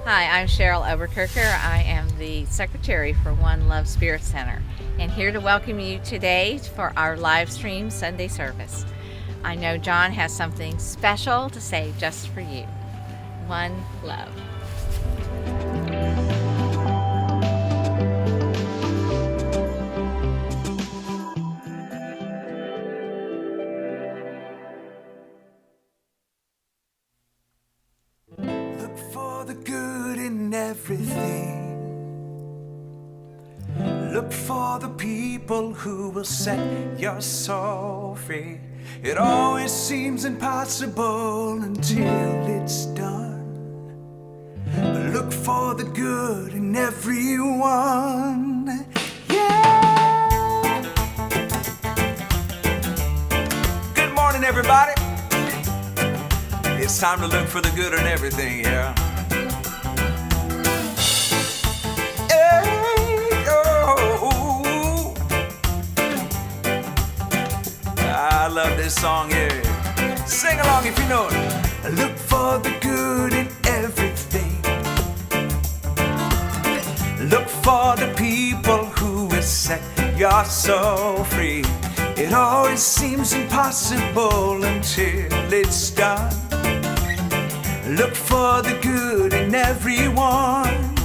Hi, I'm Cheryl Oberkircher. I am the secretary for One Love Spirit Center and here to welcome you today for our live stream Sunday service. I know John has something special to say just for you. One love. Look for the good in everything. Look for the people who will set your soul free. It always seems impossible until it's done. But look for the good in everyone. Yeah. Good morning, everybody. It's time to look for the good in everything, yeah. Hey, oh. I love this song, yeah. Sing along if you know it. Look for the good in everything. Look for the people who will set your soul free. It always seems impossible until it's done. Look for the good in everyone.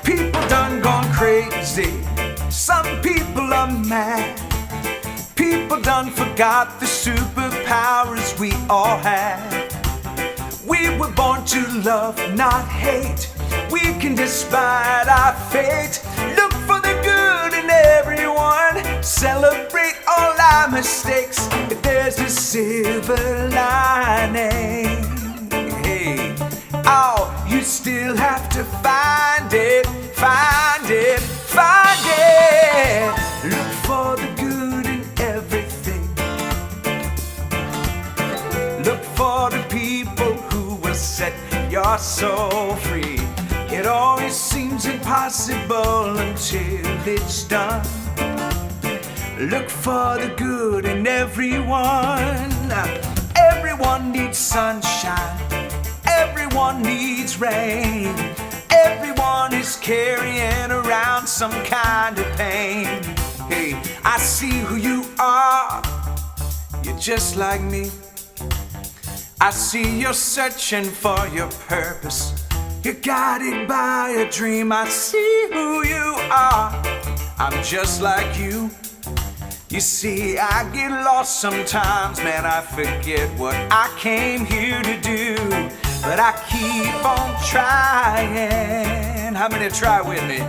People done gone crazy. Some people are mad. People done forgot the superpowers we all have. We were born to love, not hate. We can despite our fate. Look for the good in everyone. Celebrate all our mistakes. If there's a silver lining, oh, you still have to find it, find it, find it. Look for the good in everything. Look for the people who will set your soul free. It always seems impossible until it's done. Look for the good in everyone. Everyone needs sunshine. Everyone needs rain. Everyone is carrying around some kind of pain. Hey, I see who you are. You're just like me. I see you're searching for your purpose. You're guided by a dream. I see who you are. I'm just like you. You see, I get lost sometimes, man. I forget what I came here to do. But I keep on trying. How many try with me?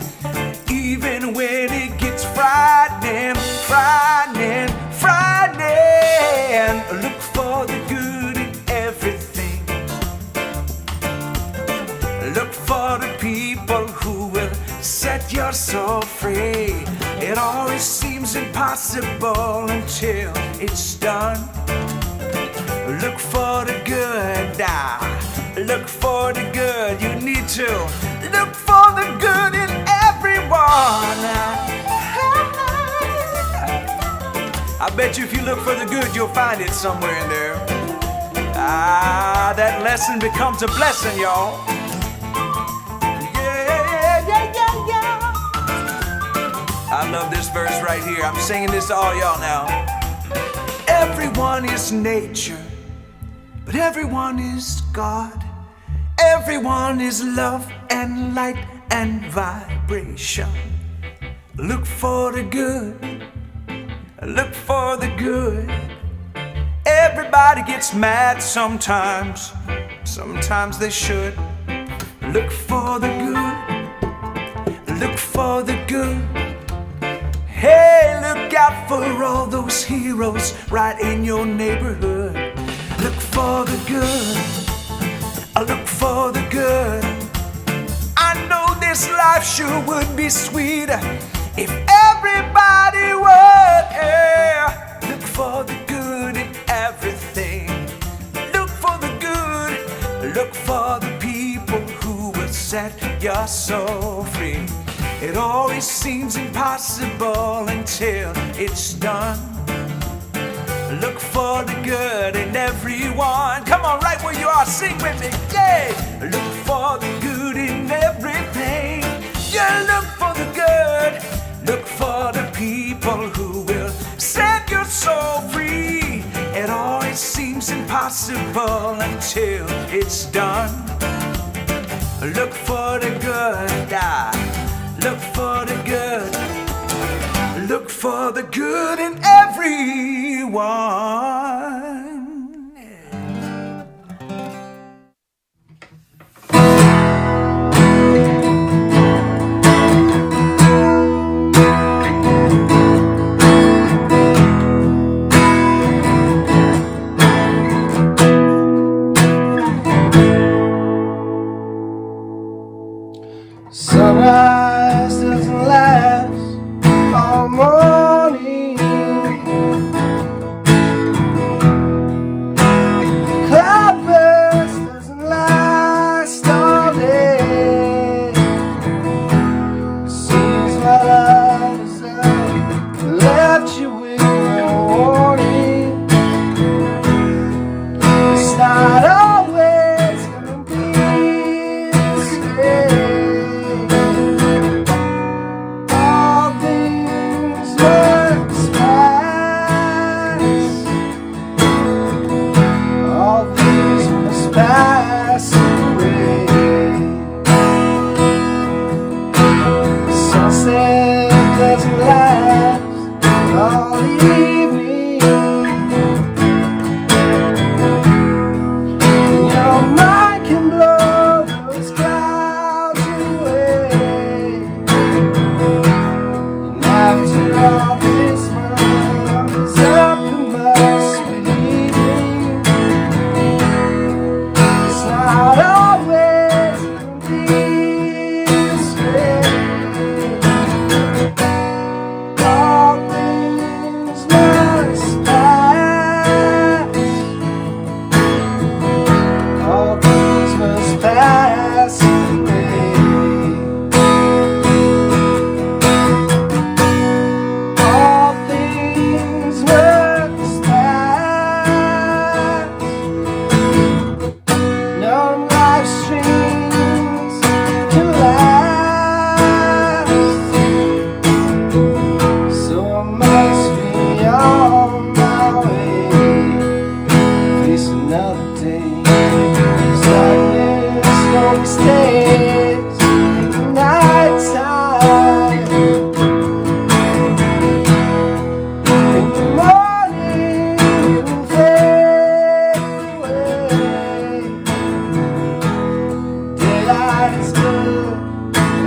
Even when it gets frightening, frightening, frightening. Look for the good in everything. Look for the people who will set your soul free. It always seems impossible until it's done. Look for the good, look for the good. You need to look for the good in everyone. I bet you if you look for the good, you'll find it somewhere in there. That lesson becomes a blessing, y'all. I love this verse right here. I'm singing this to all y'all now. Everyone is nature, but everyone is God. Everyone is love and light and vibration. Look for the good. Look for the good. Everybody gets mad sometimes. Sometimes they should. Look for the good. Look for the good. Hey, look out for all those heroes right in your neighborhood. Look for the good. Look for the good. I know this life sure would be sweeter if everybody would. Yeah. Look for the good in everything. Look for the good. Look for the people who will set your soul free. It always seems impossible until it's done. Look for the good in everyone. Come on, right where you are, sing with me. Yeah. Look for the good in impossible until it's done. Look for the good, look for the good. Look for the good in everyone. Sunrise doesn't last all morning. Cloudburst doesn't last all day. It seems my love has left you with no warning. It's not always gonna be this way. Pass away. Sunset doesn't last all evening. Your mind can blow those clouds away. And after all this love is up and must be leaving. Not always gonna be this way. All things must pass. All things must pass away. All things must pass. No live streams can last, so I must be on my way. Face another day. Darkness only stays in the night time. In the morning it will fade away. Daylight is good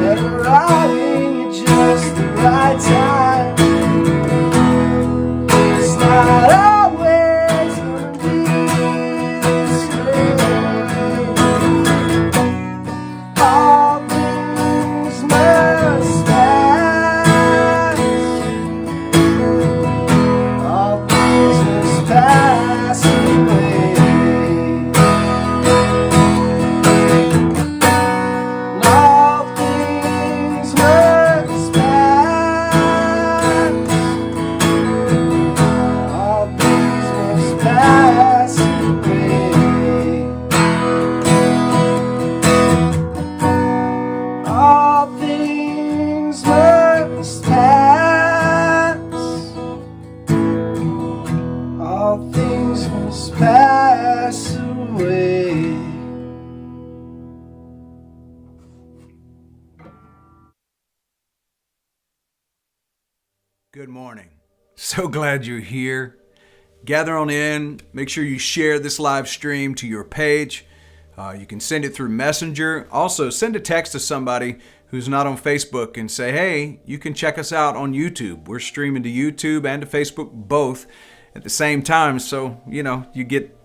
at arriving at just the right time. It's not always gonna be this way. All things must pass. All things must pass away. All things must pass. All things must pass away. All things must pass. All things must pass away. Good morning. So glad you're here. Gather on in. Make sure you share this live stream to your page. You can send it through Messenger. Also, send a text to somebody who's not on Facebook and say, hey, you can check us out on YouTube. We're streaming to YouTube and to Facebook both at the same time. So, you get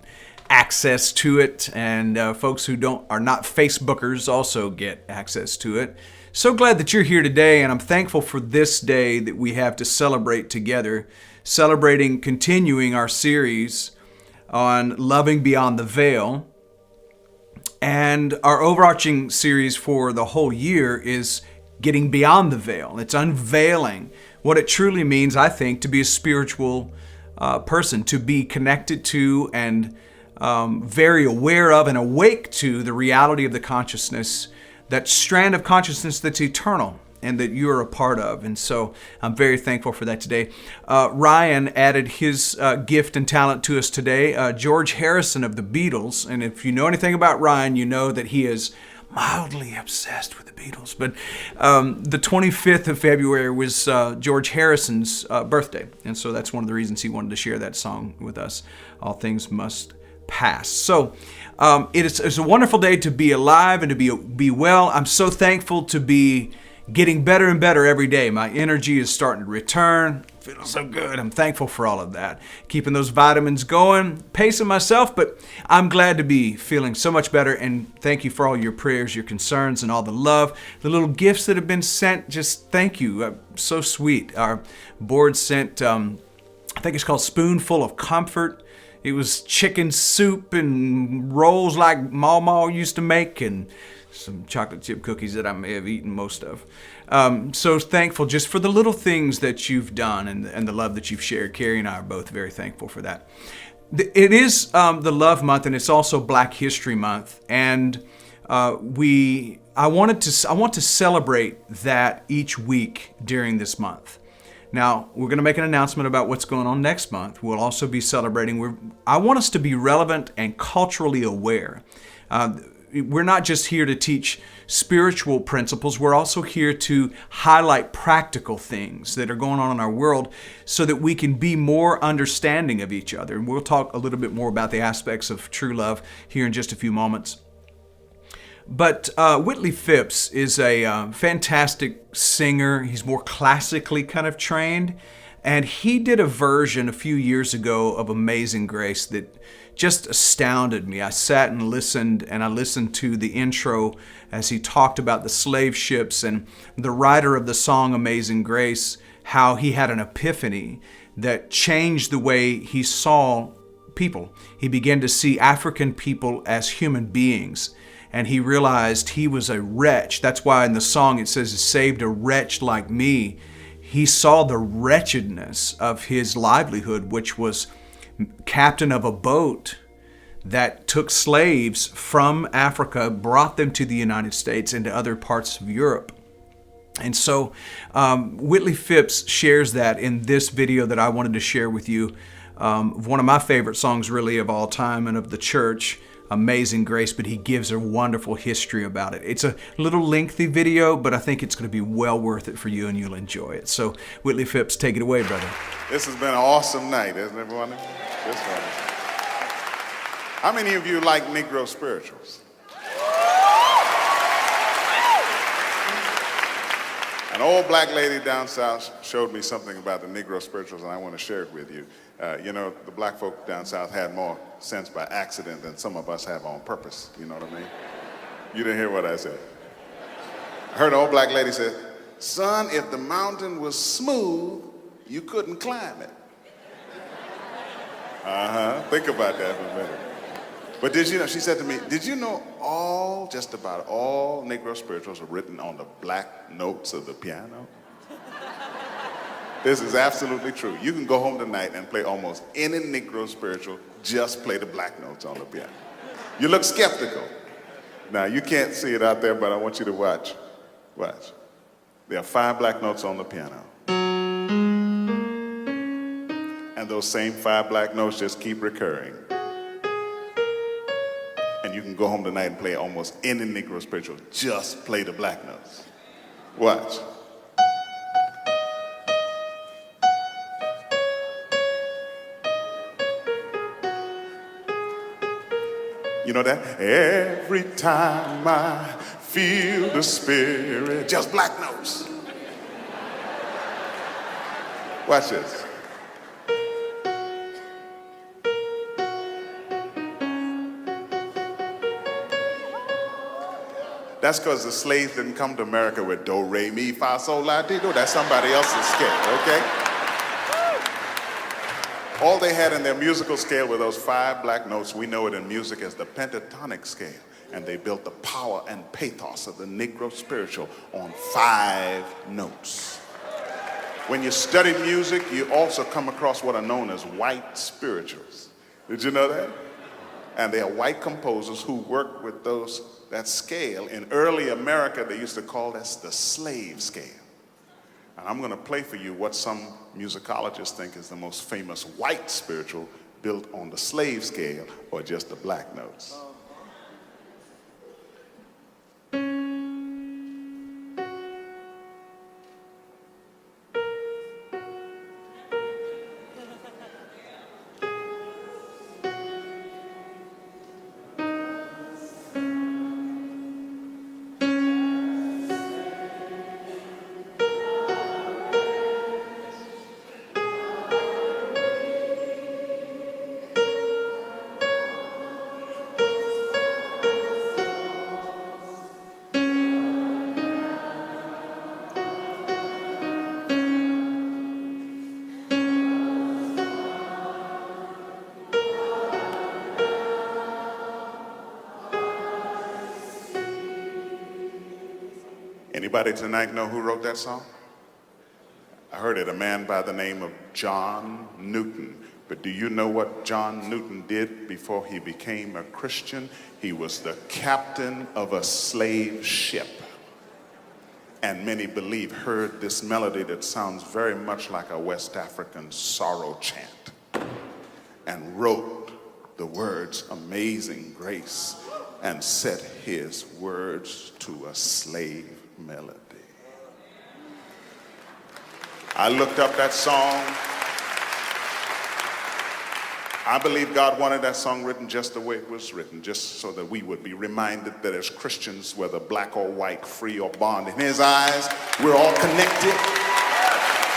access to it, and folks who are not Facebookers also get access to it. So glad that you're here today, and I'm thankful for this day that we have to celebrate together, continuing our series on loving beyond the veil. And our overarching series for the whole year is getting beyond the veil. It's unveiling what it truly means, I think, to be a spiritual person, to be connected to and very aware of and awake to the reality of the consciousness, that strand of consciousness that's eternal and that you're a part of. And so I'm very thankful for that today. Ryan added his gift and talent to us today. George Harrison of the Beatles. And if you know anything about Ryan, you know that he is mildly obsessed with the Beatles. But the 25th of February was George Harrison's birthday. And so that's one of the reasons he wanted to share that song with us. All things must pass. So it's a wonderful day to be alive and to be well. I'm so thankful to be getting better and better every day. My energy is starting to return. Feeling so good. I'm thankful for all of that. Keeping those vitamins going, pacing myself, but I'm glad to be feeling so much better. And thank you for all your prayers, your concerns, and all the love. The little gifts that have been sent, just thank you. So sweet. Our board sent, I think it's called Spoonful of Comfort. It was chicken soup and rolls like Mama used to make, and some chocolate chip cookies that I may have eaten most of. So thankful just for the little things that you've done and the love that you've shared. Carrie and I are both very thankful for that. It is the Love Month, and it's also Black History Month, and I want to celebrate that each week during this month. Now, we're going to make an announcement about what's going on next month. We'll also be celebrating. I want us to be relevant and culturally aware. We're not just here to teach spiritual principles. We're also here to highlight practical things that are going on in our world so that we can be more understanding of each other. And we'll talk a little bit more about the aspects of true love here in just a few moments. But Whitley Phipps is a fantastic singer. He's more classically kind of trained. And he did a version a few years ago of Amazing Grace that just astounded me. I sat and I listened to the intro as he talked about the slave ships, and the writer of the song Amazing Grace, how he had an epiphany that changed the way he saw people. He began to see African people as human beings, and he realized he was a wretch. That's why in the song it says, "Saved a wretch like me." He saw the wretchedness of his livelihood, which was captain of a boat that took slaves from Africa, brought them to the United States and to other parts of Europe. And so Whitley Phipps shares that in this video that I wanted to share with you. One of my favorite songs really of all time and of the church, Amazing Grace, but he gives a wonderful history about it. It's a little lengthy video, but I think it's going to be well worth it for you and you'll enjoy it. So Whitley Phipps, take it away, brother. This has been an awesome night, isn't it, everyone? This one. How many of you like Negro spirituals? An old black lady down south showed me something about the Negro spirituals, and I want to share it with you. The black folk down south had more sense by accident than some of us have on purpose. You know what I mean? You didn't hear what I said. I heard an old black lady say, "Son, if the mountain was smooth, you couldn't climb it." Think about that for a minute. But did you know, she said to me, "Did you know just about all Negro spirituals are written on the black notes of the piano?" This is absolutely true. You can go home tonight and play almost any Negro spiritual, just play the black notes on the piano. You look skeptical. Now, you can't see it out there, but I want you to watch. Watch. There are 5 black notes on the piano. And those same 5 black notes just keep recurring. And you can go home tonight and play almost any Negro spiritual, just play the black notes. Watch. You know that? Every time I feel the spirit, just black notes. Watch this. That's because the slaves didn't come to America with do, re, mi, fa, sol, la, ti, do. That's somebody else's scale, okay? All they had in their musical scale were those 5 black notes. We know it in music as the pentatonic scale. And they built the power and pathos of the Negro spiritual on 5 notes. When you study music, you also come across what are known as white spirituals. Did you know that? And they are white composers who work with those that scale, in early America, they used to call this the slave scale. And I'm going to play for you what some musicologists think is the most famous white spiritual built on the slave scale or just the black notes. Anybody tonight know who wrote that song? I heard it, a man by the name of John Newton. But do you know what John Newton did before he became a Christian? He was the captain of a slave ship. And many believe heard this melody that sounds very much like a West African sorrow chant and wrote the words Amazing Grace and set his words to a slave melody. I looked up that song. I believe God wanted that song written just the way it was written, just so that we would be reminded that as Christians, whether black or white, free or bond, in his eyes, we're all connected.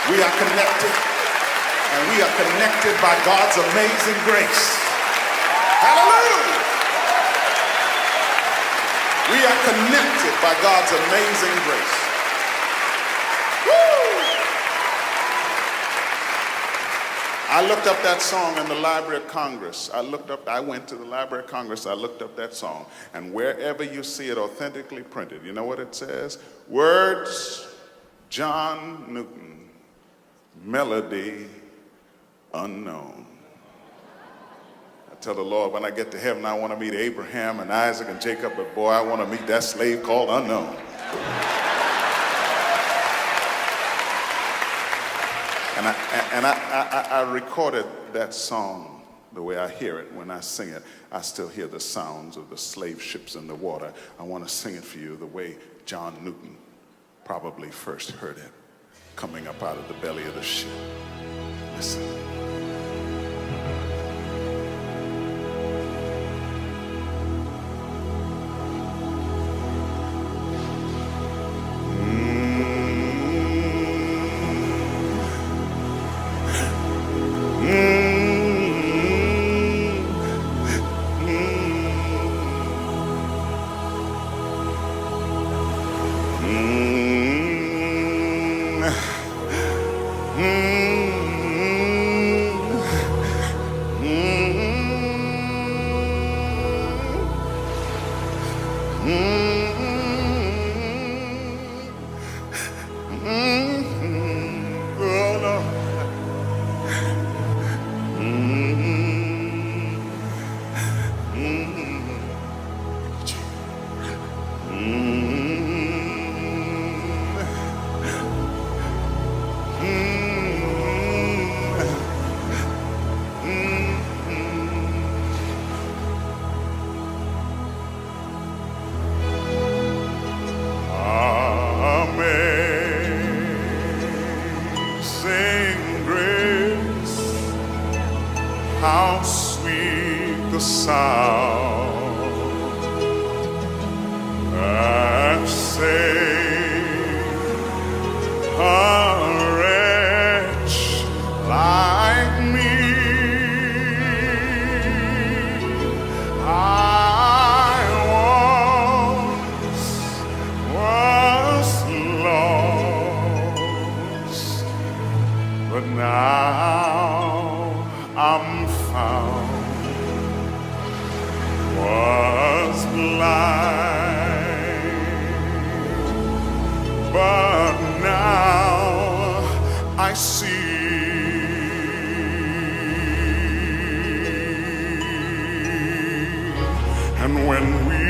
We are connected, and we are connected by God's amazing grace. Hallelujah! We are connected by God's amazing grace. Woo! I looked up that song in the Library of Congress. I went to the Library of Congress, I looked up that song. And wherever you see it authentically printed, you know what it says? Words, John Newton, melody unknown. I tell the Lord, when I get to heaven, I want to meet Abraham and Isaac and Jacob, but boy, I want to meet that slave called unknown. And I recorded that song the way I hear it. When I sing it, I still hear the sounds of the slave ships in the water. I want to sing it for you the way John Newton probably first heard it, coming up out of the belly of the ship. Listen. How sweet the sound that saved a wretch like me. I once was lost, but now I'm found. Was blind, but now I see. And when we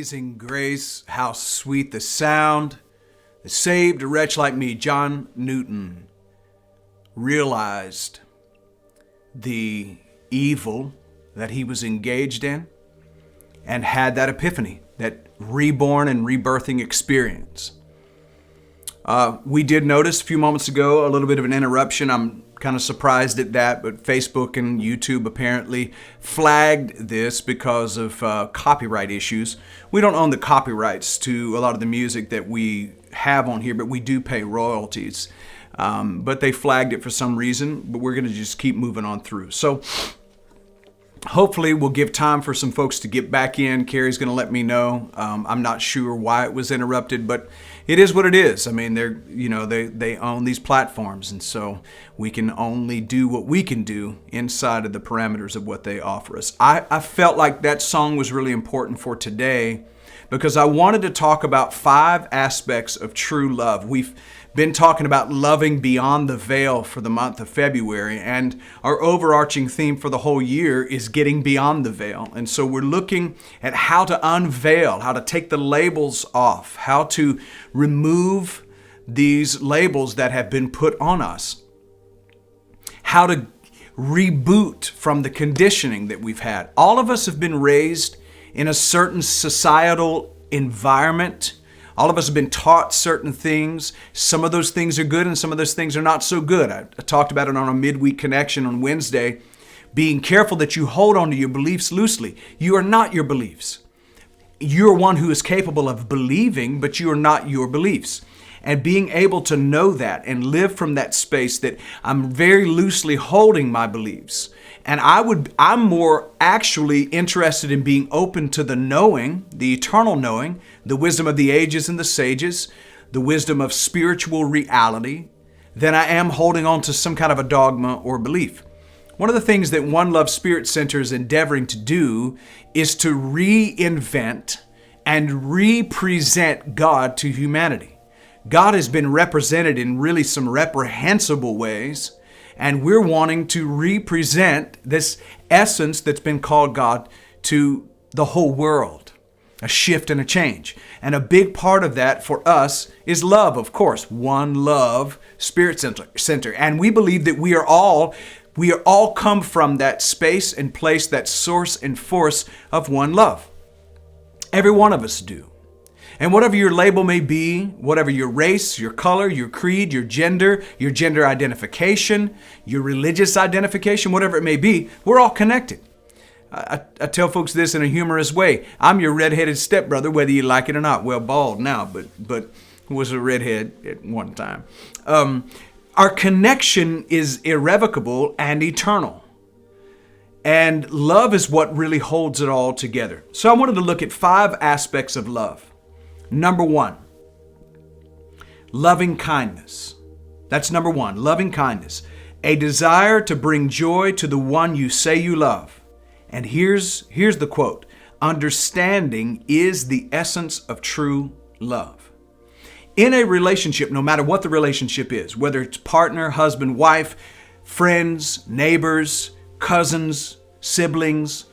Amazing grace, how sweet the sound that saved a wretch like me. John Newton realized the evil that he was engaged in and had that epiphany, that reborn and rebirthing experience. We did notice a few moments ago a little bit of an interruption. I'm kind of surprised at that, but Facebook and YouTube apparently flagged this because of copyright issues. We don't own the copyrights to a lot of the music that we have on here, but we do pay royalties. But they flagged it for some reason, but we're going to just keep moving on through. So hopefully we'll give time for some folks to get back in. Carrie's going to let me know. I'm not sure why it was interrupted, but it is what it is. I mean, they own these platforms, and so we can only do what we can do inside of the parameters of what they offer us. I felt like that song was really important for today because I wanted to talk about 5 aspects of true love. We've been talking about loving beyond the veil for the month of February, and our overarching theme for the whole year is getting beyond the veil. And so we're looking at how to unveil, how to take the labels off, how to remove these labels that have been put on us, how to reboot from the conditioning that we've had. All of us have been raised in a certain societal environment. All of us have been taught certain things. Some of those things are good and some of those things are not so good. I talked about it on a midweek connection on Wednesday. Being careful that you hold on to your beliefs loosely. You are not your beliefs. You're one who is capable of believing, but you are not your beliefs. And being able to know that and live from that space that I'm very loosely holding my beliefs. And I'm more actually interested in being open to the knowing, the eternal knowing, the wisdom of the ages and the sages, the wisdom of spiritual reality, than I am holding on to some kind of a dogma or belief. One of the things that One Love Spirit Center is endeavoring to do is to reinvent and represent God to humanity. God has been represented in really some reprehensible ways, and we're wanting to represent this essence that's been called God to the whole world. A shift and a change. And a big part of that for us is love, of course. One Love Spirit Center. And we believe that we are all come from that space and place, that source and force of one love. Every one of us do. And whatever your label may be, whatever your race, your color, your creed, your gender identification, your religious identification, whatever it may be, we're all connected. I tell folks this in a humorous way. I'm your redheaded stepbrother, whether you like it or not. Well, bald now, but was a redhead at one time. Our connection is irrevocable and eternal. And love is what really holds it all together. So I wanted to look at 5 aspects of love. Number 1, loving kindness. That's number 1, loving kindness. A desire to bring joy to the one you say you love. And here's the quote. Understanding is the essence of true love. In a relationship, no matter what the relationship is, whether it's partner, husband, wife, friends, neighbors, cousins, siblings,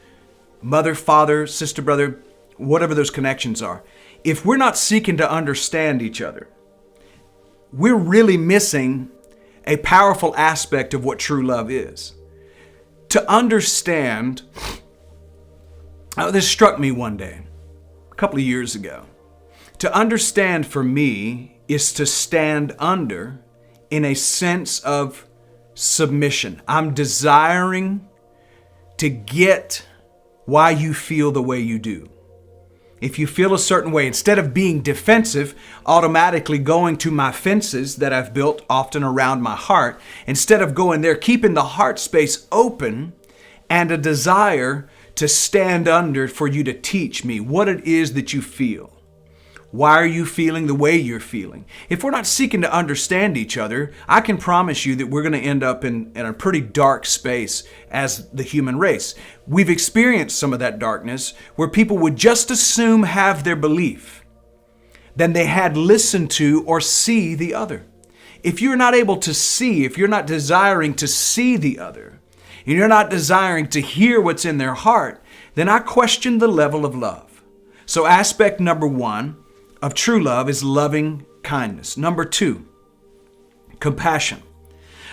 mother, father, sister, brother, whatever those connections are, if we're not seeking to understand each other, we're really missing a powerful aspect of what true love is. To understand, this struck me one day, a couple of years ago. To understand for me is to stand under in a sense of submission. I'm desiring to get why you feel the way you do. If you feel a certain way, instead of being defensive, automatically going to my fences that I've built often around my heart, instead of going there, keeping the heart space open and a desire to stand under for you to teach me what it is that you feel. Why are you feeling the way you're feeling? If we're not seeking to understand each other, I can promise you that we're going to end up in a pretty dark space as the human race. We've experienced some of that darkness where people would just assume have their belief than they had listened to or see the other. If you're not able to see, if you're not desiring to see the other, and you're not desiring to hear what's in their heart, then I question the level of love. So aspect number 1 of true love is loving kindness. Number 2, compassion.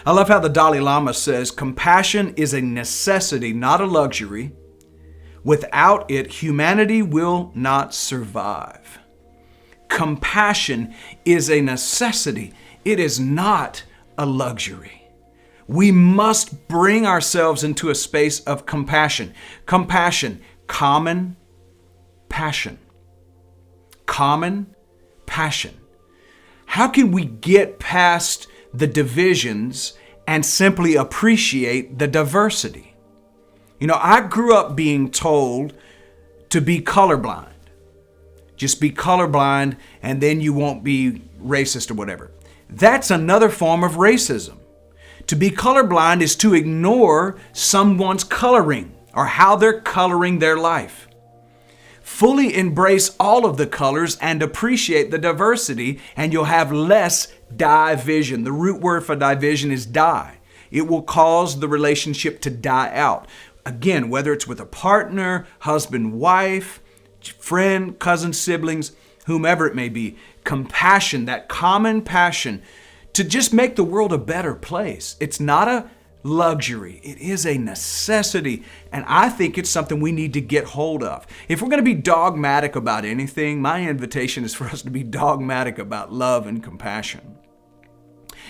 I love how the Dalai Lama says, compassion is a necessity, not a luxury. Without it, humanity will not survive. Compassion is a necessity. It is not a luxury. We must bring ourselves into a space of compassion. Compassion, common passion. Common passion. How can we get past the divisions and simply appreciate the diversity? You know, I grew up being told to be colorblind. Just be colorblind and then you won't be racist or whatever. That's another form of racism. To be colorblind is to ignore someone's coloring or how they're coloring their life. Fully embrace all of the colors and appreciate the diversity, and you'll have less division. The root word for division is die. It will cause the relationship to die out. Again, whether it's with a partner, husband, wife, friend, cousin, siblings, whomever it may be, compassion, that common passion to just make the world a better place. It's not a luxury. It is a necessity. And I think it's something we need to get hold of. If we're going to be dogmatic about anything, my invitation is for us to be dogmatic about love and compassion.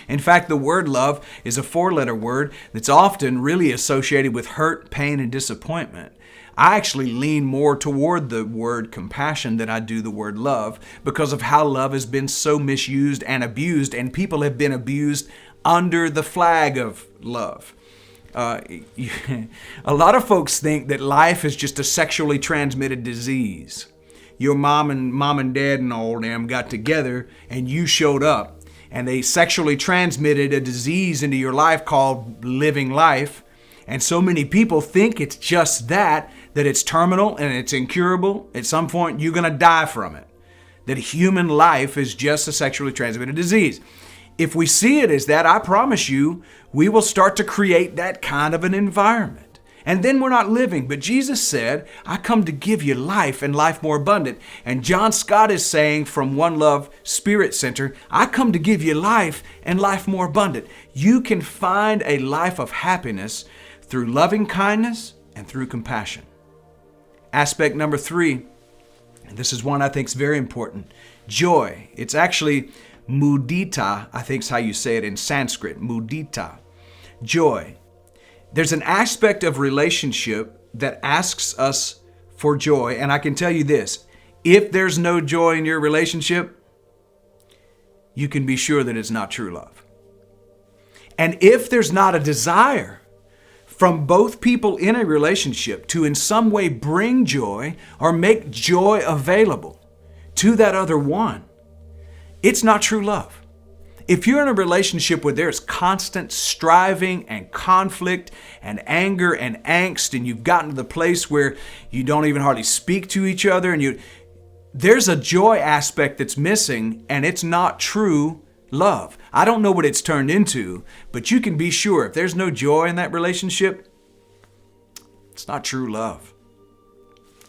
In fact, the word love is a 4-letter word that's often really associated with hurt, pain, and disappointment. I actually lean more toward the word compassion than I do the word love because of how love has been so misused and abused, and people have been abused under the flag of love. A lot of folks think that life is just a sexually transmitted disease. Your mom and dad and all them got together and you showed up and they sexually transmitted a disease into your life called living life. And so many people think it's just that it's terminal and it's incurable. At some point, you're going to die from it. That human life is just a sexually transmitted disease. If we see it as that, I promise you, we will start to create that kind of an environment. And then we're not living. But Jesus said, I come to give you life and life more abundant. And John Scott is saying from One Love Spirit Center, I come to give you life and life more abundant. You can find a life of happiness through loving kindness and through compassion. Aspect number 3, and this is one I think is very important, joy. It's actually mudita, I think is how you say it in Sanskrit, mudita, joy. There's an aspect of relationship that asks us for joy, and I can tell you this, if there's no joy in your relationship, you can be sure that it's not true love. And if there's not a desire from both people in a relationship to in some way bring joy or make joy available to that other one, it's not true love. If you're in a relationship where there's constant striving and conflict and anger and angst, and you've gotten to the place where you don't even hardly speak to each other, and there's a joy aspect that's missing, and it's not true love. I don't know what it's turned into, but you can be sure if there's no joy in that relationship, it's not true love.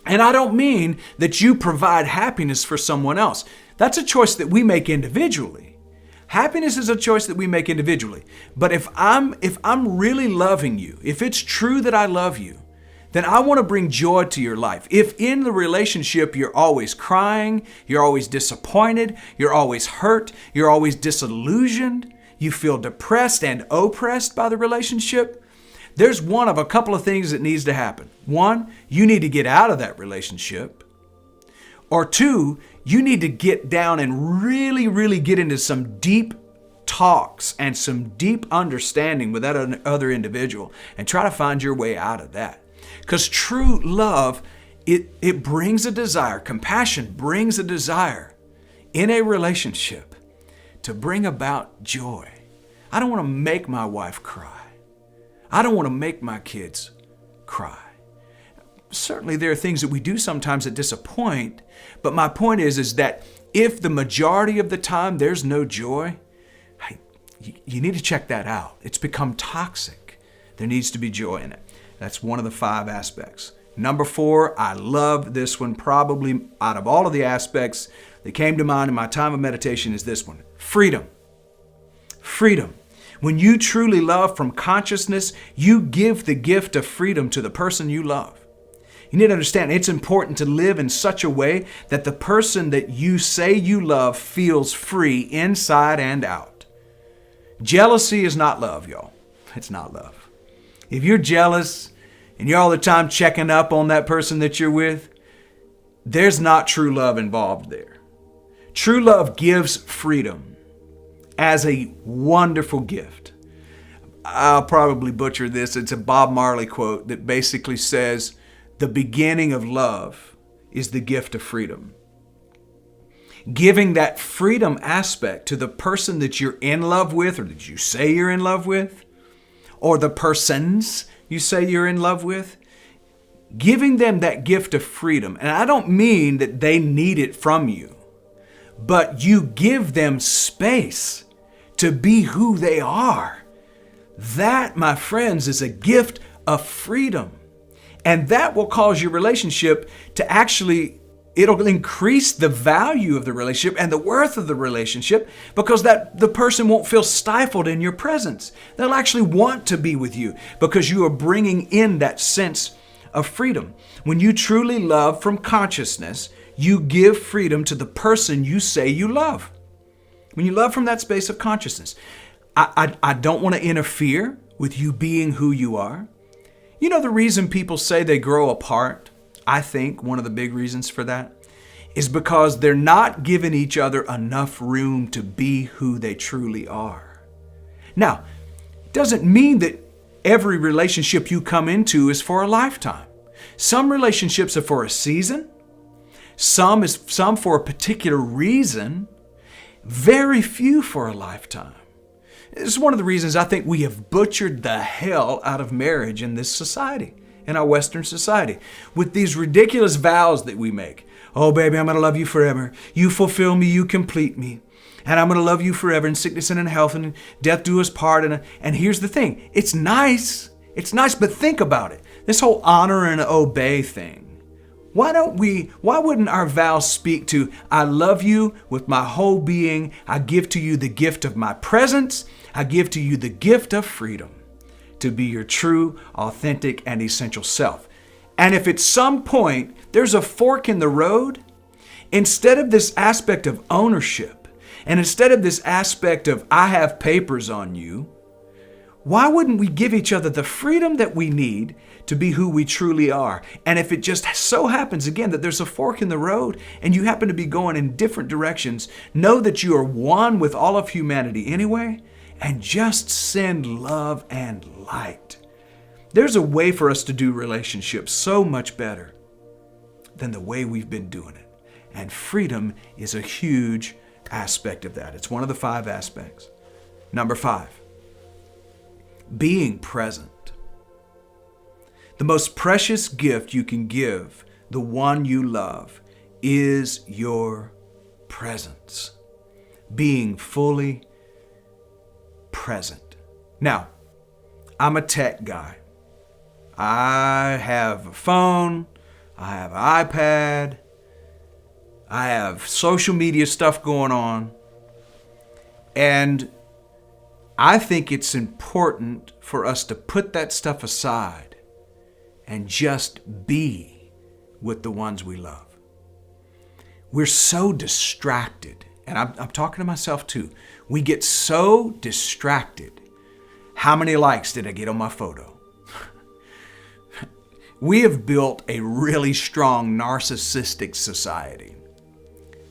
And I don't mean that you provide happiness for someone else. That's a choice that we make individually. Happiness is a choice that we make individually. But if I'm really loving you, if it's true that I love you, then I want to bring joy to your life. If in the relationship you're always crying, you're always disappointed, you're always hurt, you're always disillusioned, you feel depressed and oppressed by the relationship, there's one of a couple of things that needs to happen. One, you need to get out of that relationship. Or two, you need to get down and really, really get into some deep talks and some deep understanding with that other individual and try to find your way out of that. Because true love, it brings a desire. Compassion brings a desire in a relationship to bring about joy. I don't want to make my wife cry. I don't want to make my kids cry. Certainly there are things that we do sometimes that disappoint, but my point is that if the majority of the time there's no joy, you need to check that out. It's become toxic. There needs to be joy in it. That's one of the 5 aspects. Number 4, I love this one. Probably out of all of the aspects that came to mind in my time of meditation is this one. Freedom. Freedom. When you truly love from consciousness, you give the gift of freedom to the person you love. You need to understand it's important to live in such a way that the person that you say you love feels free inside and out. Jealousy is not love, y'all. It's not love. If you're jealous and you're all the time checking up on that person that you're with, there's not true love involved there. True love gives freedom as a wonderful gift. I'll probably butcher this. It's a Bob Marley quote that basically says, the beginning of love is the gift of freedom. Giving that freedom aspect to the person that you're in love with or that you say you're in love with, or the persons you say you're in love with, giving them that gift of freedom. And I don't mean that they need it from you, but you give them space to be who they are. That, my friends, is a gift of freedom. And that will cause your relationship to actually, it'll increase the value of the relationship and the worth of the relationship because that the person won't feel stifled in your presence. They'll actually want to be with you because you are bringing in that sense of freedom. When you truly love from consciousness, you give freedom to the person you say you love. When you love from that space of consciousness, I don't want to interfere with you being who you are. You know the reason people say they grow apart? I think one of the big reasons for that is because they're not giving each other enough room to be who they truly are. Now, it doesn't mean that every relationship you come into is for a lifetime. Some relationships are for a season, some for a particular reason, very few for a lifetime. This is one of the reasons I think we have butchered the hell out of marriage in this society, in our Western society, with these ridiculous vows that we make. Oh, baby, I'm going to love you forever. You fulfill me, you complete me. And I'm going to love you forever in sickness and in health and in death do us part. And here's the thing. It's nice, but think about it. This whole honor and obey thing. Why wouldn't our vows speak to, I love you with my whole being. I give to you the gift of my presence. I give to you the gift of freedom to be your true, authentic, and essential self. And if at some point there's a fork in the road, instead of this aspect of ownership, and instead of this aspect of, I have papers on you, why wouldn't we give each other the freedom that we need to be who we truly are? And if it just so happens, again, that there's a fork in the road and you happen to be going in different directions, know that you are one with all of humanity anyway, and just send love and light. There's a way for us to do relationships so much better than the way we've been doing it. And freedom is a huge aspect of that. It's one of the 5 aspects. Number 5. Being present. The most precious gift you can give the one you love is your presence. Being fully present. Now, I'm a tech guy. I have a phone, I have an iPad, I have social media stuff going on, and I think it's important for us to put that stuff aside and just be with the ones we love. We're so distracted, and I'm talking to myself too. We get so distracted. How many likes did I get on my photo? We have built a really strong narcissistic society.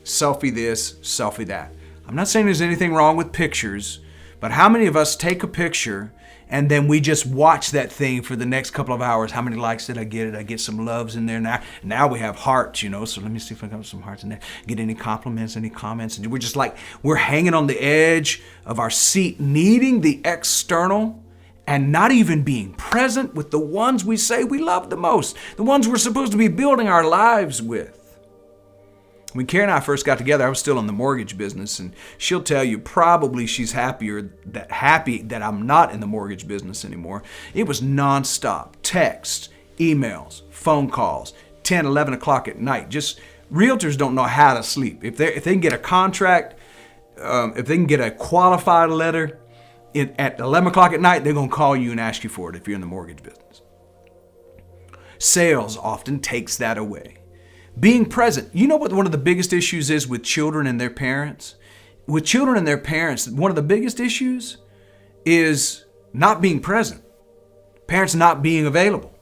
Selfie this, selfie that. I'm not saying there's anything wrong with pictures, but how many of us take a picture and then we just watch that thing for the next couple of hours? How many likes did I get? Did I get some loves in there? Now we have hearts, so let me see if I got some hearts in there. Get any compliments, any comments? And we're just like, we're hanging on the edge of our seat, needing the external and not even being present with the ones we say we love the most, the ones we're supposed to be building our lives with. When Karen and I first got together, I was still in the mortgage business, and she'll tell you probably she's happy that I'm not in the mortgage business anymore. It was nonstop text, emails, phone calls, 10, 11 o'clock at night. Just realtors don't know how to sleep. If they can get a contract, if they can get a qualified letter at 11 o'clock at night, they're going to call you and ask you for it if you're in the mortgage business. Sales often takes that away. Being present. You know what one of the biggest issues is with children and their parents? With children and their parents, one of the biggest issues is not being present. Parents not being available.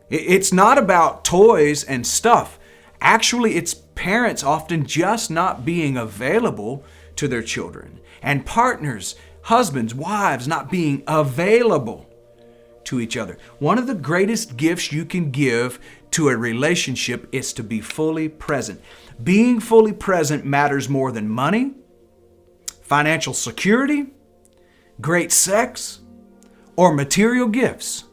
It's not about toys and stuff. Actually, it's parents often just not being available to their children. And partners, husbands, wives not being available to each other. One of the greatest gifts you can give to a relationship is to be fully present. Being fully present matters more than money, financial security, great sex, or material gifts.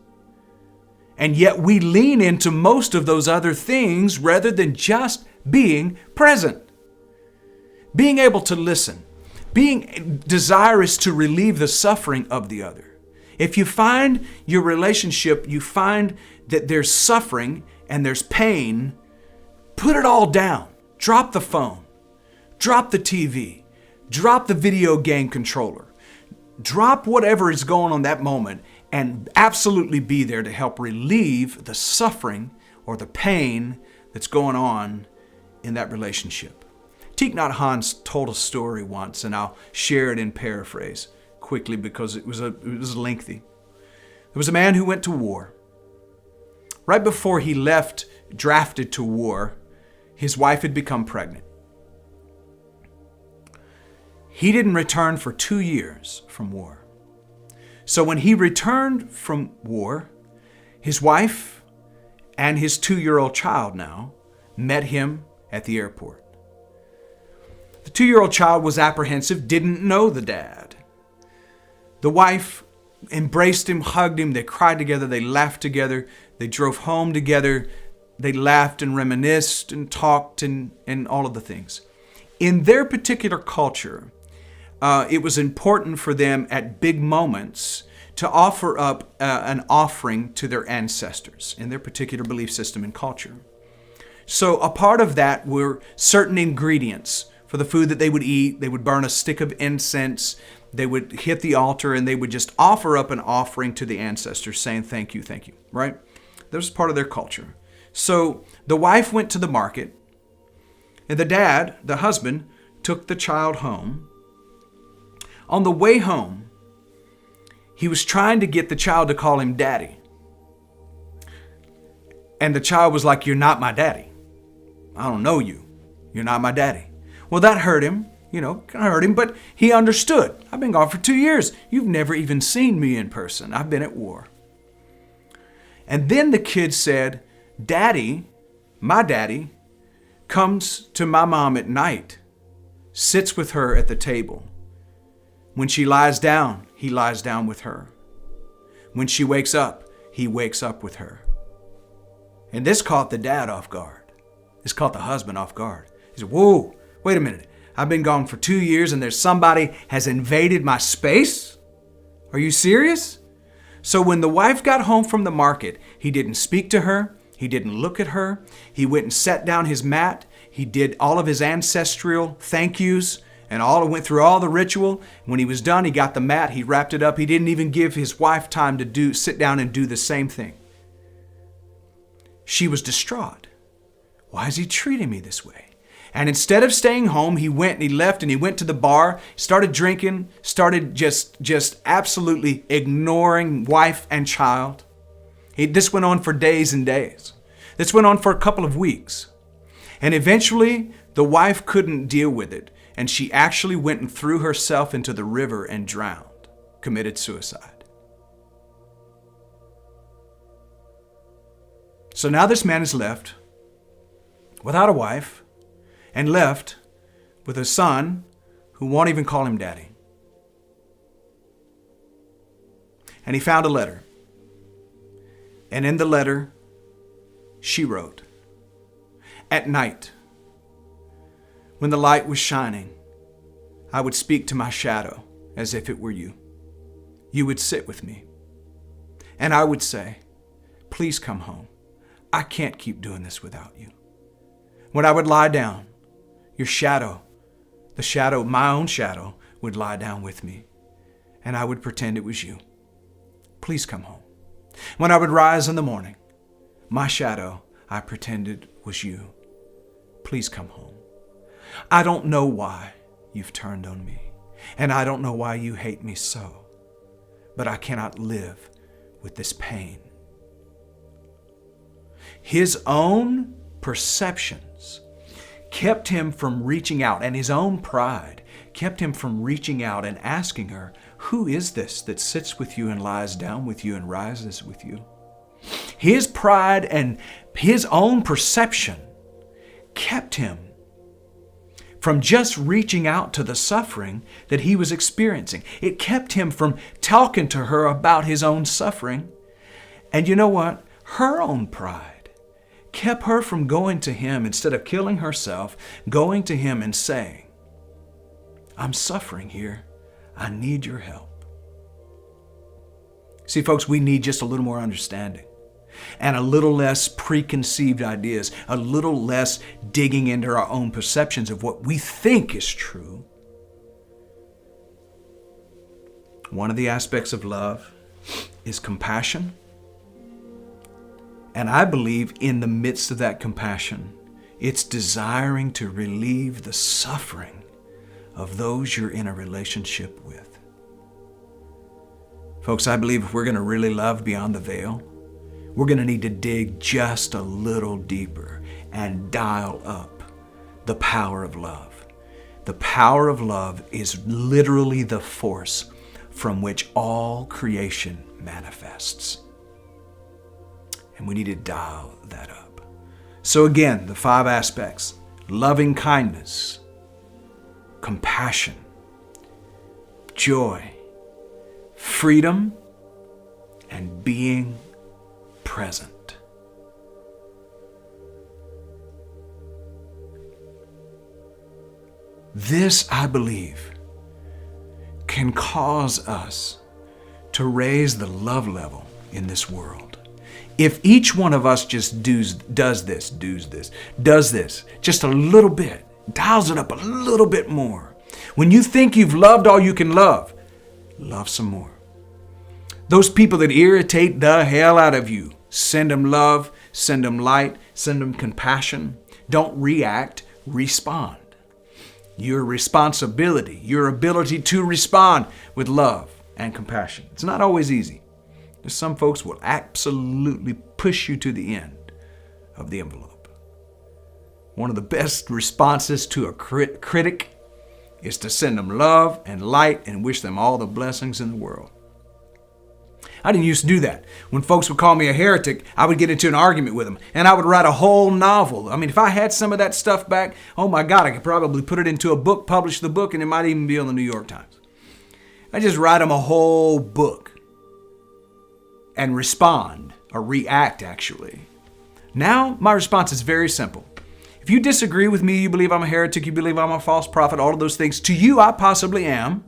And yet we lean into most of those other things rather than just being present. Being able to listen. Being desirous to relieve the suffering of the other. If you find your relationship, you find that there's suffering and there's pain, put it all down. Drop the phone. Drop the TV. Drop the video game controller. Drop whatever is going on that moment and absolutely be there to help relieve the suffering or the pain that's going on in that relationship. Thich Nhat Hanh told a story once, and I'll share it in paraphrase quickly because it was lengthy. There was a man who went to war. Right before he left, drafted to war, his wife had become pregnant. He didn't return for 2 years from war. So when he returned from war, his wife and his 2-year-old child now met him at the airport. The 2-year-old child was apprehensive, didn't know the dad. The wife embraced him, hugged him, they cried together, they laughed together, they drove home together, they laughed and reminisced and talked and all of the things. In their particular culture, it was important for them at big moments to offer up an offering to their ancestors in their particular belief system and culture. So a part of that were certain ingredients for the food that they would eat. They would burn a stick of incense. They would hit the altar and they would just offer up an offering to the ancestors saying, thank you, right? That was part of their culture. So the wife went to the market and the dad, the husband, took the child home. On the way home, he was trying to get the child to call him daddy. And the child was like, you're not my daddy. I don't know you. You're not my daddy. Well, that hurt him, but he understood. I've been gone for 2 years. You've never even seen me in person. I've been at war. And then the kid said, Daddy, my daddy, comes to my mom at night, sits with her at the table. When she lies down, he lies down with her. When she wakes up, he wakes up with her. And this caught the dad off guard. This caught the husband off guard. He said, whoa, wait a minute. I've been gone for 2 years and there's somebody has invaded my space? Are you serious? So when the wife got home from the market, he didn't speak to her. He didn't look at her. He went and sat down his mat. He did all of his ancestral thank yous and went through all the ritual. When he was done, he got the mat. He wrapped it up. He didn't even give his wife time to sit down and do the same thing. She was distraught. Why is he treating me this way? And instead of staying home, he left and he went to the bar, started drinking, started just absolutely ignoring wife and child. This went on for days and days. This went on for a couple of weeks. And eventually, the wife couldn't deal with it. And she actually went and threw herself into the river and drowned, committed suicide. So now this man is left without a wife and left with a son who won't even call him daddy. And he found a letter. And in the letter, she wrote, "At night, when the light was shining, I would speak to my shadow as if it were you. You would sit with me. And I would say, please come home. I can't keep doing this without you. When I would lie down, your shadow, my own shadow, would lie down with me, and I would pretend it was you. Please come home. When I would rise in the morning, my shadow, I pretended was you. Please come home. I don't know why you've turned on me, and I don't know why you hate me so, but I cannot live with this pain. His own perceptions kept him from reaching out, and his own pride kept him from reaching out and asking her, who is this that sits with you and lies down with you and rises with you? His pride and his own perception kept him from just reaching out to the suffering that he was experiencing. It kept him from talking to her about his own suffering. And you know what? Her own pride kept her from going to him, instead of killing herself, going to him and saying, I'm suffering here. I need your help. See, folks, we need just a little more understanding and a little less preconceived ideas, a little less digging into our own perceptions of what we think is true. One of the aspects of love is compassion. And I believe in the midst of that compassion, it's desiring to relieve the suffering of those you're in a relationship with. Folks, I believe if we're going to really love beyond the veil, we're going to need to dig just a little deeper and dial up the power of love. The power of love is literally the force from which all creation manifests. And we need to dial that up. So again, the 5 aspects: loving kindness, compassion, joy, freedom, and being present. This, I believe, can cause us to raise the love level in this world. If each one of us just does this, just a little bit, dials it up a little bit more. When you think you've loved all you can love, love some more. Those people that irritate the hell out of you, send them love, send them light, send them compassion. Don't react, respond. Your responsibility, your ability to respond with love and compassion. It's not always easy. Some folks will absolutely push you to the end of the envelope. One of the best responses to a critic is to send them love and light and wish them all the blessings in the world. I didn't used to do that. When folks would call me a heretic, I would get into an argument with them, and I would write a whole novel. I mean, if I had some of that stuff back, oh my God, I could probably put it into a book, publish the book, and it might even be on the New York Times. I just write them a whole book and respond, or react actually. Now, my response is very simple. If you disagree with me, you believe I'm a heretic, you believe I'm a false prophet, all of those things, to you I possibly am,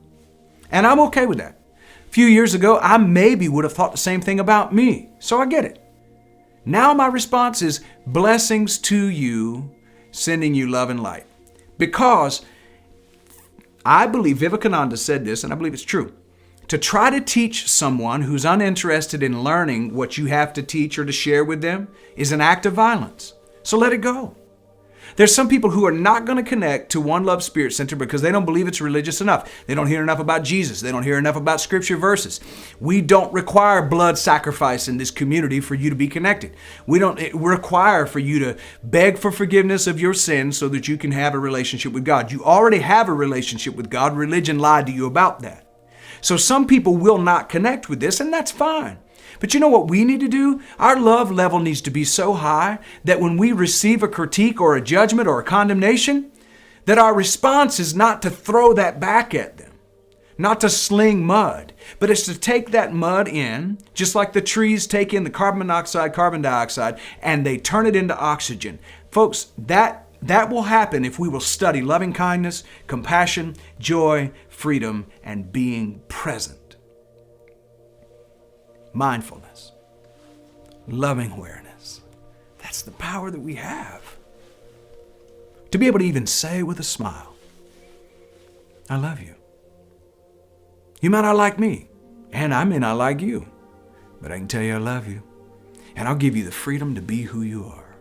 and I'm okay with that. A few years ago, I maybe would have thought the same thing about me, so I get it. Now my response is blessings to you, sending you love and light. Because I believe Vivekananda said this, and I believe it's true. To try to teach someone who's uninterested in learning what you have to teach or to share with them is an act of violence. So let it go. There's some people who are not going to connect to One Love Spirit Center because they don't believe it's religious enough. They don't hear enough about Jesus. They don't hear enough about scripture verses. We don't require blood sacrifice in this community for you to be connected. We don't require for you to beg for forgiveness of your sins so that you can have a relationship with God. You already have a relationship with God. Religion lied to you about that. So some people will not connect with this, and that's fine. But you know what we need to do? Our love level needs to be so high that when we receive a critique or a judgment or a condemnation, that our response is not to throw that back at them, not to sling mud, but it's to take that mud in, just like the trees take in the carbon monoxide, carbon dioxide, and they turn it into oxygen. Folks, that will happen if we will study loving kindness, compassion, joy, freedom, and being present. Mindfulness. loving awareness. That's the power that we have. To be able to even say with a smile, I love you. You might not like me, and I may not like you, but I can tell you I love you, and I'll give you the freedom to be who you are.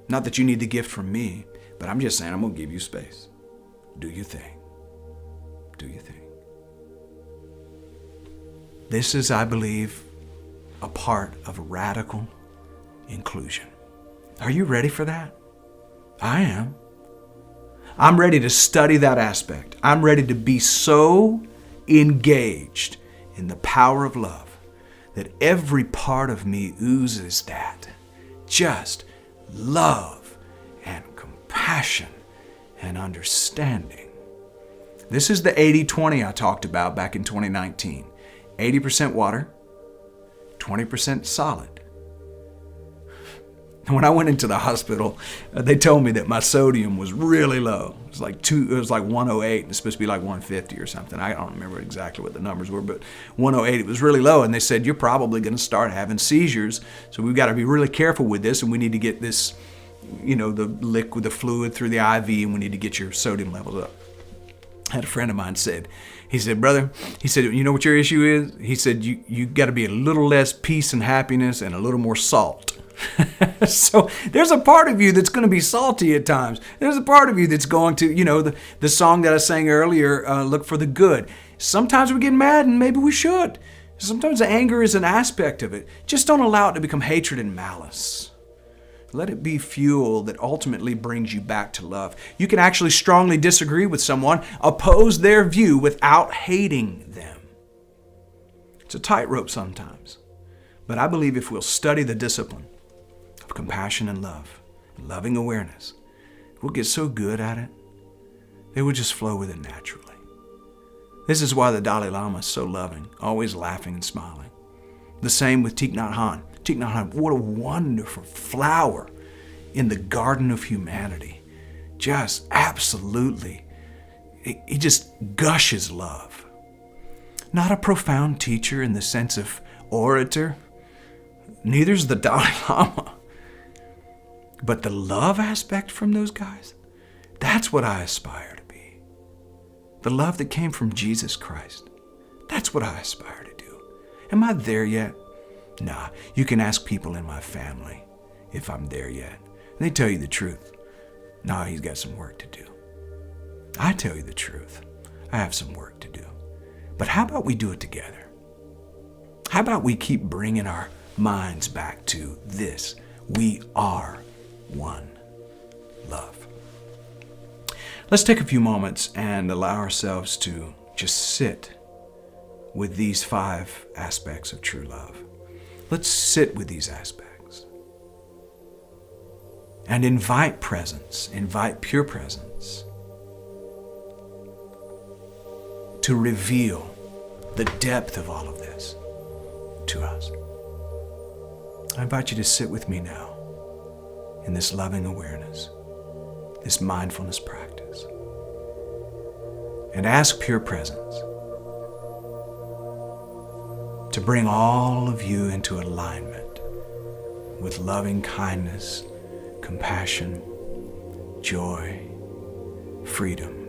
Not that you need the gift from me, but I'm just saying I'm going to give you space. Do your thing. Do your thing. This is, I believe, a part of radical inclusion. Are you ready for that? I am. I'm ready to study that aspect. I'm ready to be so engaged in the power of love that every part of me oozes that. Just love and compassion and understanding. This is the 80-20 I talked about back in 2019. 80% water, 20% solid. When I went into the hospital, they told me that my sodium was really low. It was like 108, and it's supposed to be like 150 or something. I don't remember exactly what the numbers were, but 108, it was really low. And they said, you're probably going to start having seizures. So we've got to be really careful with this, and we need to get this, the fluid through the IV, and we need to get your sodium levels up. I had a friend of mine he said, brother, you know what your issue is? He said, you got to be a little less peace and happiness and a little more salt. So there's a part of you that's going to be salty at times. There's a part of you that's going to, the song that I sang earlier, look for the good. Sometimes we get mad, and maybe we should. Sometimes anger is an aspect of it. Just don't allow it to become hatred and malice. Let it be fuel that ultimately brings you back to love. You can actually strongly disagree with someone, oppose their view without hating them. It's a tightrope sometimes. But I believe if we'll study the discipline of compassion and love, and loving awareness, we'll get so good at it, it will just flow with it naturally. This is why the Dalai Lama is so loving, always laughing and smiling. The same with Thich Nhat Hanh. Thich Nhat Hanh, what a wonderful flower in the garden of humanity. Just absolutely, he just gushes love. Not a profound teacher in the sense of orator. Neither's the Dalai Lama. But the love aspect from those guys, that's what I aspire to be. The love that came from Jesus Christ, that's what I aspire to do. Am I there yet? Nah, you can ask people in my family if I'm there yet. They tell you the truth. Nah, he's got some work to do. I tell you the truth. I have some work to do. But how about we do it together? How about we keep bringing our minds back to this? We are one love. Let's take a few moments and allow ourselves to just sit with these 5 aspects of true love. Let's sit with these aspects and invite presence, invite pure presence to reveal the depth of all of this to us. I invite you to sit with me now in this loving awareness, this mindfulness practice, and ask pure presence to bring all of you into alignment with loving kindness, compassion, joy, freedom,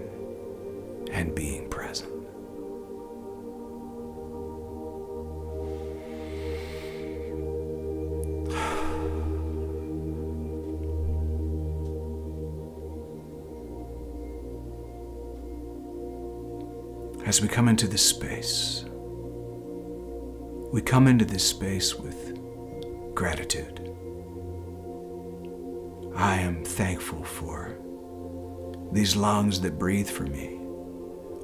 and being present. As we come into this space, we come into this space with gratitude. I am thankful for these lungs that breathe for me,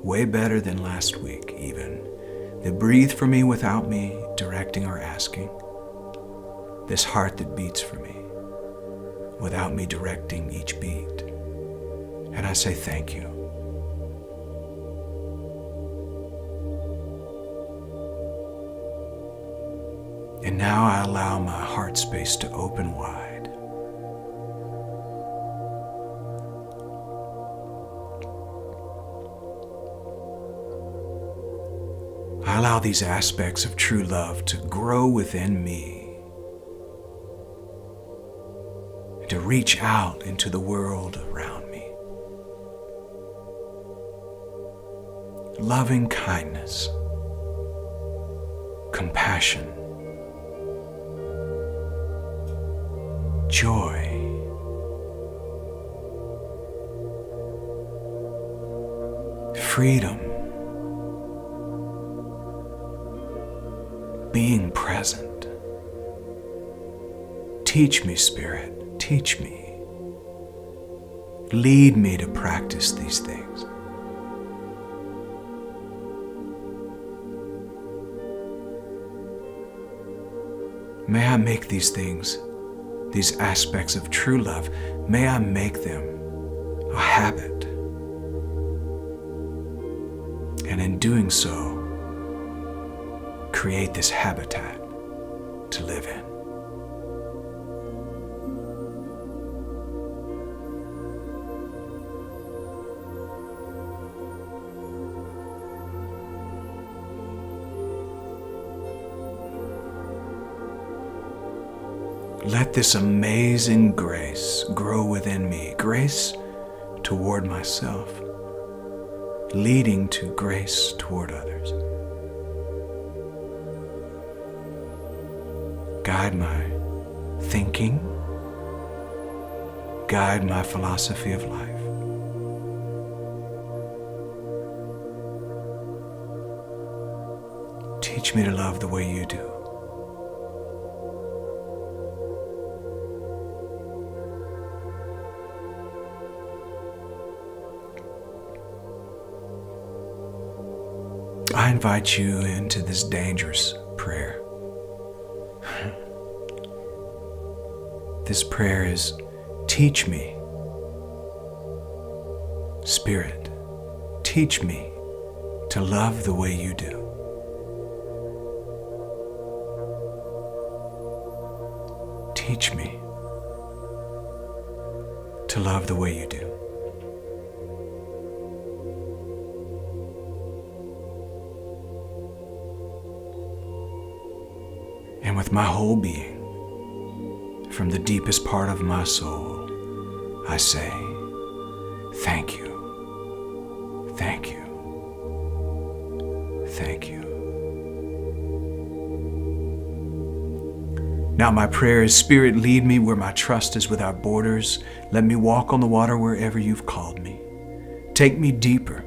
way better than last week even, that breathe for me without me directing or asking. This heart that beats for me without me directing each beat. And I say thank you. And now I allow my heart space to open wide. I allow these aspects of true love to grow within me to reach out into the world around me. Loving kindness, compassion, joy, freedom, being present. Teach me, Spirit, teach me. Lead me to practice these things. May I make these things, these aspects of true love, may I make them a habit. And in doing so, create this habitat to live in. Let this amazing grace grow within me, grace toward myself, leading to grace toward others. Guide my thinking, guide my philosophy of life. Teach me to love the way you do. I invite you into this dangerous prayer. This prayer is, teach me, Spirit, teach me to love the way you do. Teach me to love the way you do. And with my whole being, from the deepest part of my soul, I say, thank you, thank you, thank you. Now my prayer is, Spirit, lead me where my trust is without borders. Let me walk on the water wherever you've called me. Take me deeper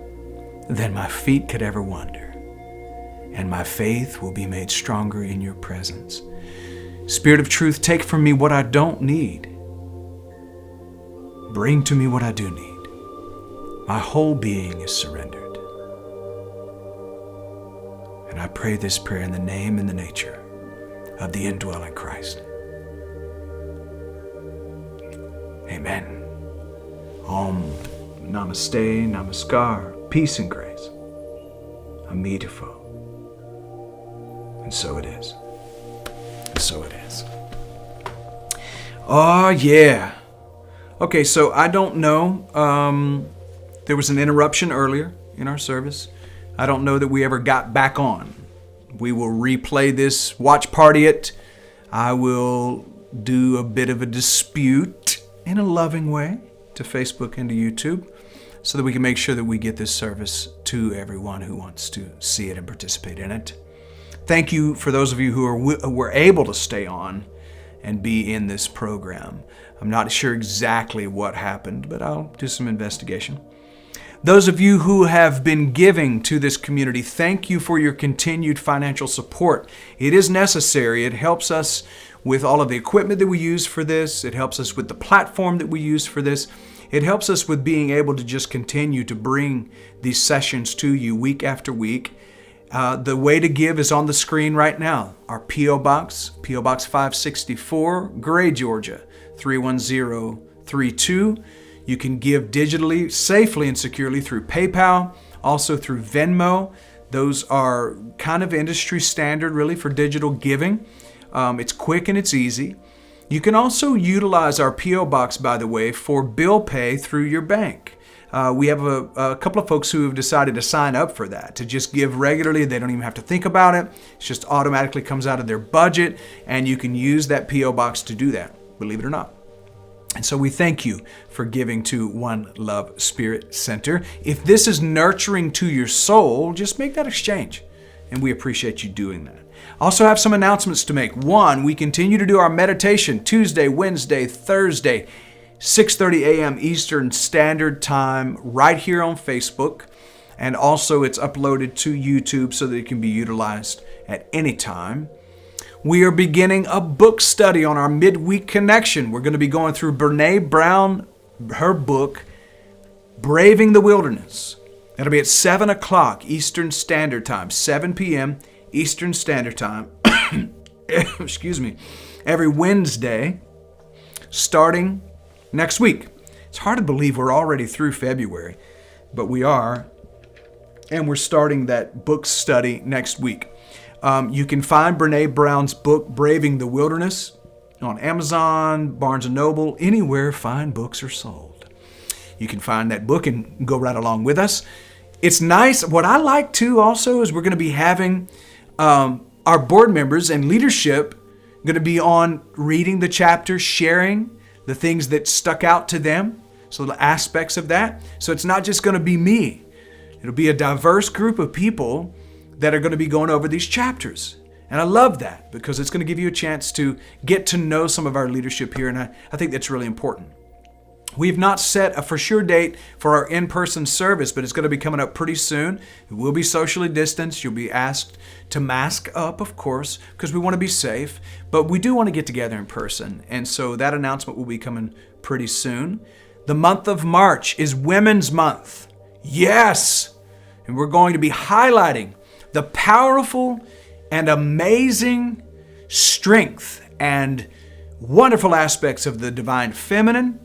than my feet could ever wander, and my faith will be made stronger in your presence. Spirit of truth, take from me what I don't need. Bring to me what I do need. My whole being is surrendered. And I pray this prayer in the name and the nature of the indwelling Christ. Amen. Om. Namaste, Namaskar. Peace and grace. Amitabha. And so it is. So it is. Oh, yeah. Okay, so I don't know. There was an interruption earlier in our service. I don't know that we ever got back on. We will replay this, watch party it. I will do a bit of a dispute in a loving way to Facebook and to YouTube so that we can make sure that we get this service to everyone who wants to see it and participate in it. Thank you for those of you who were able to stay on and be in this program. I'm not sure exactly what happened, but I'll do some investigation. Those of you who have been giving to this community, thank you for your continued financial support. It is necessary. It helps us with all of the equipment that we use for this. It helps us with the platform that we use for this. It helps us with being able to just continue to bring these sessions to you week after week. The way to give is on the screen right now. Our P.O. Box 564, Gray, Georgia, 31032. You can give digitally, safely and securely through PayPal, also through Venmo. Those are kind of industry standard really for digital giving. It's quick and it's easy. You can also utilize our P.O. Box, by the way, for bill pay through your bank. We have a couple of folks who have decided to sign up for that, to just give regularly. They don't even have to think about it. It just automatically comes out of their budget, and you can use that P.O. Box to do that, believe it or not. And so we thank you for giving to One Love Spirit Center. If this is nurturing to your soul, just make that exchange. And we appreciate you doing that. Also have some announcements to make. One, we continue to do our meditation Tuesday, Wednesday, Thursday, 6:30 a.m. Eastern Standard Time right here on Facebook. And also it's uploaded to YouTube so that it can be utilized at any time. We are beginning a book study on our midweek connection. We're going to be going through Brene Brown, her book, Braving the Wilderness. That'll be at 7 o'clock Eastern Standard Time, 7 p.m. Eastern Standard Time. Excuse me. Every Wednesday, starting next week. It's hard to believe we're already through February, but we are. And we're starting that book study next week. You can find Brene Brown's book, Braving the Wilderness, on Amazon, Barnes & Noble, anywhere fine books are sold. You can find that book and go right along with us. It's nice. What I like too also is we're going to be having our board members and leadership going to be on reading the chapter, sharing the things that stuck out to them, so the aspects of that. So it's not just going to be me. It'll be a diverse group of people that are going to be going over these chapters. And I love that because it's going to give you a chance to get to know some of our leadership here, and I think that's really important. We've not set a for sure date for our in-person service, but it's going to be coming up pretty soon. It will be socially distanced. You'll be asked to mask up, of course, because we want to be safe, but we do want to get together in person. And so that announcement will be coming pretty soon. The month of March is Women's Month. Yes! And we're going to be highlighting the powerful and amazing strength and wonderful aspects of the divine feminine.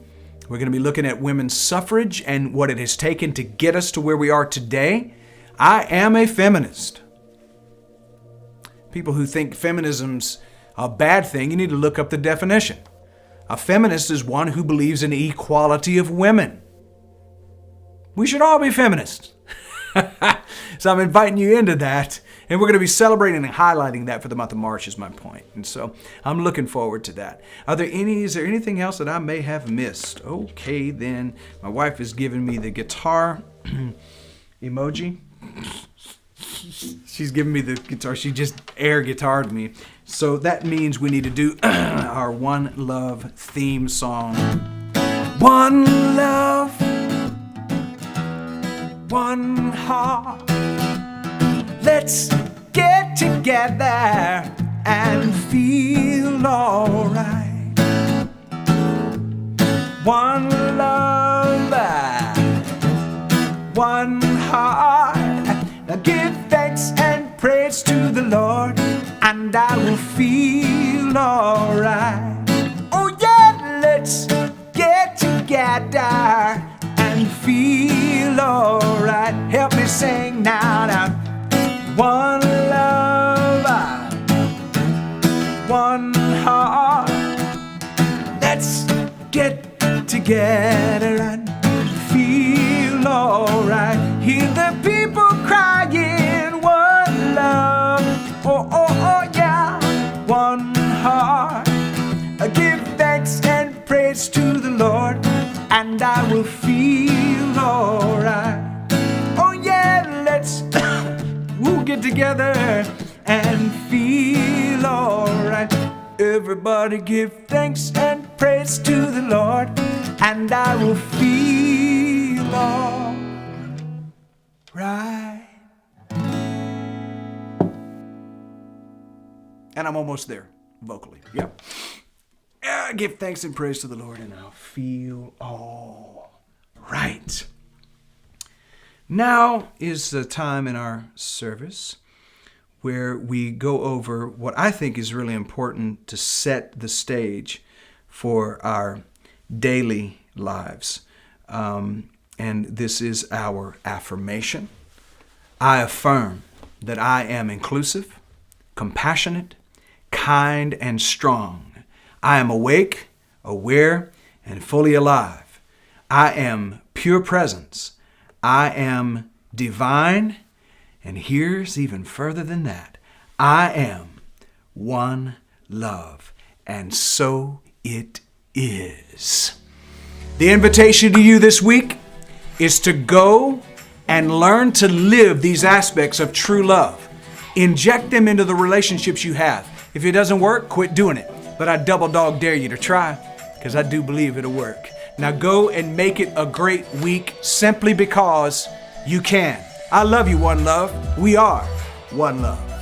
We're going to be looking at women's suffrage and what it has taken to get us to where we are today. I am a feminist. People who think feminism's a bad thing, you need to look up the definition. A feminist is one who believes in equality of women. We should all be feminists. So I'm inviting you into that, and we're going to be celebrating and highlighting that for the month of March is my point. And so I'm looking forward to that. Is there anything else that I may have missed? Okay, then. My wife is giving me the guitar emoji. She's giving me the guitar. She just air guitared me. So that means we need to do our One Love theme song. One love, one heart. Let's get together and feel alright. One love, one heart. Now give thanks and praise to the Lord, and I will feel alright. Oh yeah, let's get together and feel alright. Help me sing now. One love, one heart. Let's get together and feel alright. Hear the people crying, one love. Oh, oh, oh, yeah. One heart. Give thanks and praise to the Lord, and I will feel alright. Oh, yeah, let's we'll get together and feel alright. Everybody give thanks and praise to the Lord, and I will feel alright. And I'm almost there, vocally. Yep. Give thanks and praise to the Lord, and I'll feel all right. Now is the time in our service where we go over what I think is really important to set the stage for our daily lives. And this is our affirmation. I affirm that I am inclusive, compassionate, kind, and strong. I am awake, aware, and fully alive. I am pure presence. I am divine, and here's even further than that. I am one love, and so it is. The invitation to you this week is to go and learn to live these aspects of true love. Inject them into the relationships you have. If it doesn't work, quit doing it. But I double dog dare you to try, because I do believe it'll work. Now go and make it a great week simply because you can. I love you, One Love. We are One Love.